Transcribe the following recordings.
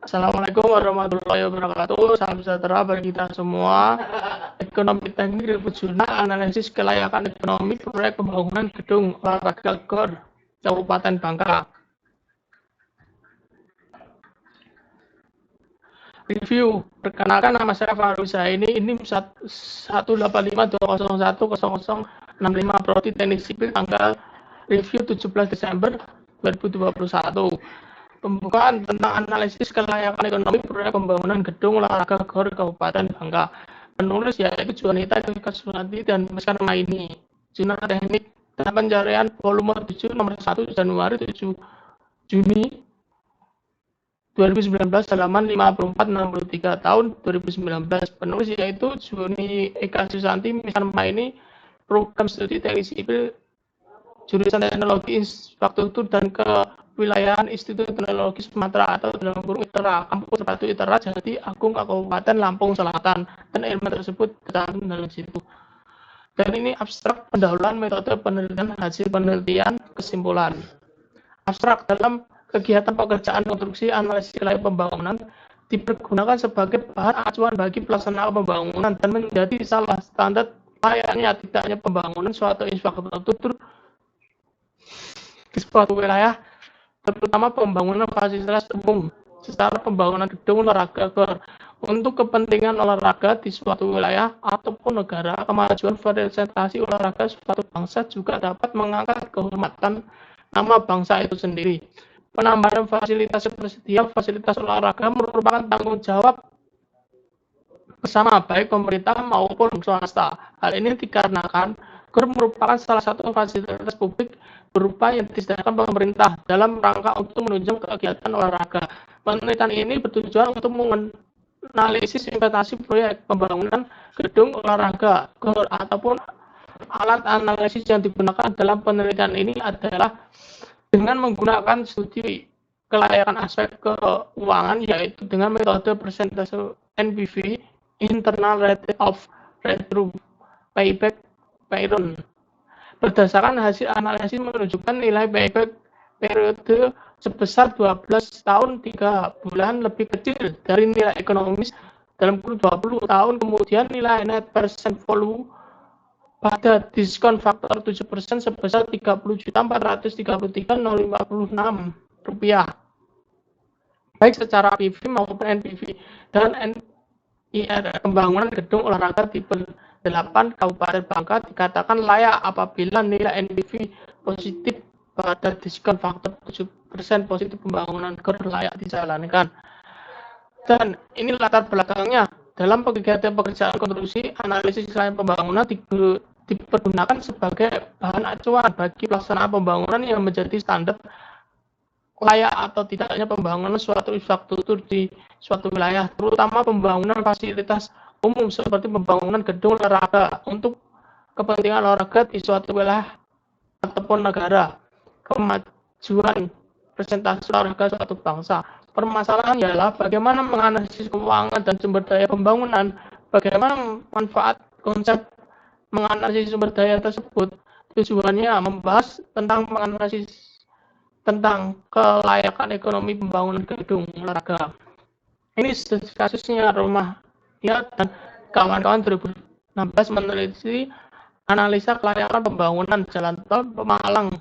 Assalamualaikum warahmatullahi wabarakatuh. Salam sejahtera bagi kita semua. Ekonomi teknik ribut jurnal analisis kelayakan ekonomi proyek pembangunan gedung olahraga GOR Kabupaten Bangka. Review. Perkenalkan, nama saya Fahru Zaini. Ini 18520010065 Prodi Teknik Sipil tanggal review 17 Desember 2021. Pembukaan tentang analisis kelayakan ekonomi proyek pembangunan gedung olahraga GOR Kabupaten Bangka. Penulis yaitu Juanita Kaswanti dan Mas Karmaini. Jurnal Teknik dan Pencarian volume 7 nomor 1 Januari 7 Juni 2019 halaman 5463 tahun 2019. Penulis yaitu Juni Eka Susanti Mas Karmaini, program studi teknik sipil jurusan teknologi infrastruktur dan kewilayahan Institut Teknologi Sumatera atau dalam kurung ITERA, kampus 1 ITERA Jati Agung Kabupaten Lampung Selatan, dan ilmu tersebut tercantum dalam situ. Dan ini abstrak pendahuluan metode penelitian, hasil penelitian, kesimpulan. Abstrak. Dalam kegiatan pekerjaan konstruksi analisis kelayakan pembangunan dipergunakan sebagai bahan acuan bagi pelaksanaan pembangunan dan menjadi salah standar layaknya tidaknya pembangunan suatu infrastruktur di suatu wilayah, terutama pembangunan fasilitas umum secara pembangunan gedung olahraga GOR untuk kepentingan olahraga di suatu wilayah ataupun negara. Kemajuan presentasi olahraga suatu bangsa juga dapat mengangkat kehormatan nama bangsa itu sendiri. Penambahan fasilitas tersedia fasilitas olahraga merupakan tanggung jawab bersama baik pemerintah maupun swasta. Hal ini dikarenakan GOR merupakan salah satu fasilitas publik berupa yang disediakan pemerintah dalam rangka untuk menunjang kegiatan olahraga. Penelitian ini bertujuan untuk menganalisis investasi proyek pembangunan gedung olahraga GOR ataupun alat analisis yang digunakan dalam penelitian ini adalah dengan menggunakan studi kelayakan aspek keuangan, yaitu dengan metode persentase NPV, Internal Rate of Return Payback Period. Berdasarkan hasil analisis menunjukkan nilai payback periode sebesar 12 tahun 3 bulan lebih kecil dari nilai ekonomis dalam kurun 20 tahun. Kemudian nilai net percent value pada diskon faktor 7% sebesar Rp30.433.056 baik secara PV maupun NPV. Dan NIR pembangunan gedung olahraga tipe 8 Kabupaten Bangka dikatakan layak apabila nilai NPV positif pada diskon faktor 7% positif pembangunan GOR layak dijalankan. Dan ini latar belakangnya. Dalam kegiatan pekerjaan konstruksi analisis kelayakan pembangunan dipergunakan sebagai bahan acuan bagi pelaksanaan pembangunan yang menjadi standar layak atau tidaknya pembangunan suatu infrastruktur di suatu wilayah, terutama pembangunan fasilitas umum seperti pembangunan gedung olahraga untuk kepentingan olahraga di suatu wilayah ataupun negara. Kemajuan presentasi olahraga suatu bangsa. Permasalahan ialah bagaimana menganalisis keuangan dan sumber daya pembangunan, bagaimana manfaat konsep menganalisis sumber daya tersebut. Tujuannya membahas tentang menganalisis tentang kelayakan ekonomi pembangunan gedung olahraga. Ini kasusnya Rumah Ya dan kawan-kawan 2016 meneliti analisa kelayakan pembangunan jalan tol Pemalang.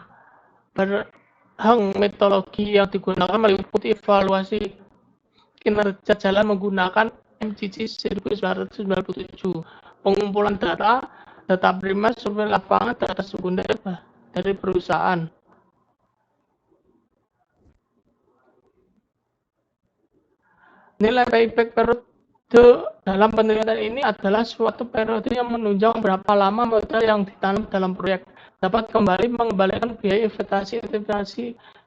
Metodologi yang digunakan meliputi evaluasi kinerja jalan menggunakan MCC 1997, pengumpulan data primer, survei lapangan, data sekunder dari perusahaan. Nilai payback periode dalam penelitian ini adalah suatu periode yang menunjang berapa lama modal yang ditanam dalam proyek dapat mengembalikan biaya investasi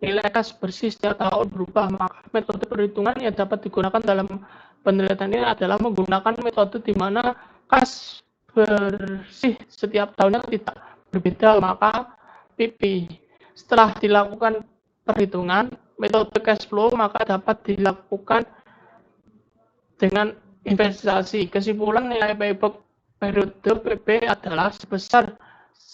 nilai kas bersih setiap tahun berubah. Maka metode perhitungan yang dapat digunakan dalam penelitian ini adalah menggunakan metode di mana kas bersih setiap tahunnya tidak berbeda, maka PP. Setelah dilakukan perhitungan metode cash flow, maka dapat dilakukan dengan investasi. Kesimpulan nilai payback periode PP adalah sebesar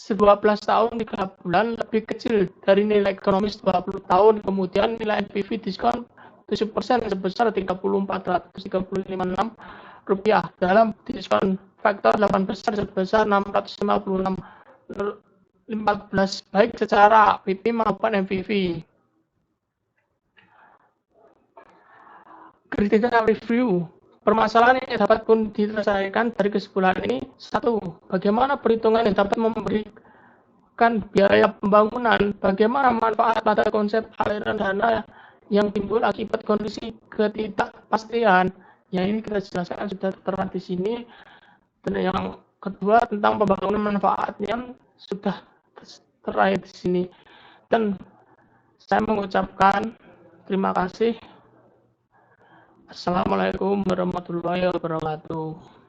12 tahun 3 bulan lebih kecil dari nilai ekonomis 20 tahun. Kemudian nilai NPV diskon 7% sebesar Rp34.356 dalam diskon faktor 8 besar sebesar Rp656.14 baik secara PP maupun MPV. Critical review. Permasalahan yang dapat pun diselesaikan dari kesimpulan ini. 1. Bagaimana perhitungan yang dapat memberikan biaya pembangunan? Bagaimana manfaat pada konsep aliran dana yang timbul akibat kondisi ketidakpastian? Yang ini kita jelaskan sudah tertera di sini. Dan yang kedua tentang pembangunan manfaatnya sudah tertera di sini. Dan saya mengucapkan terima kasih. Assalamualaikum warahmatullahi wabarakatuh.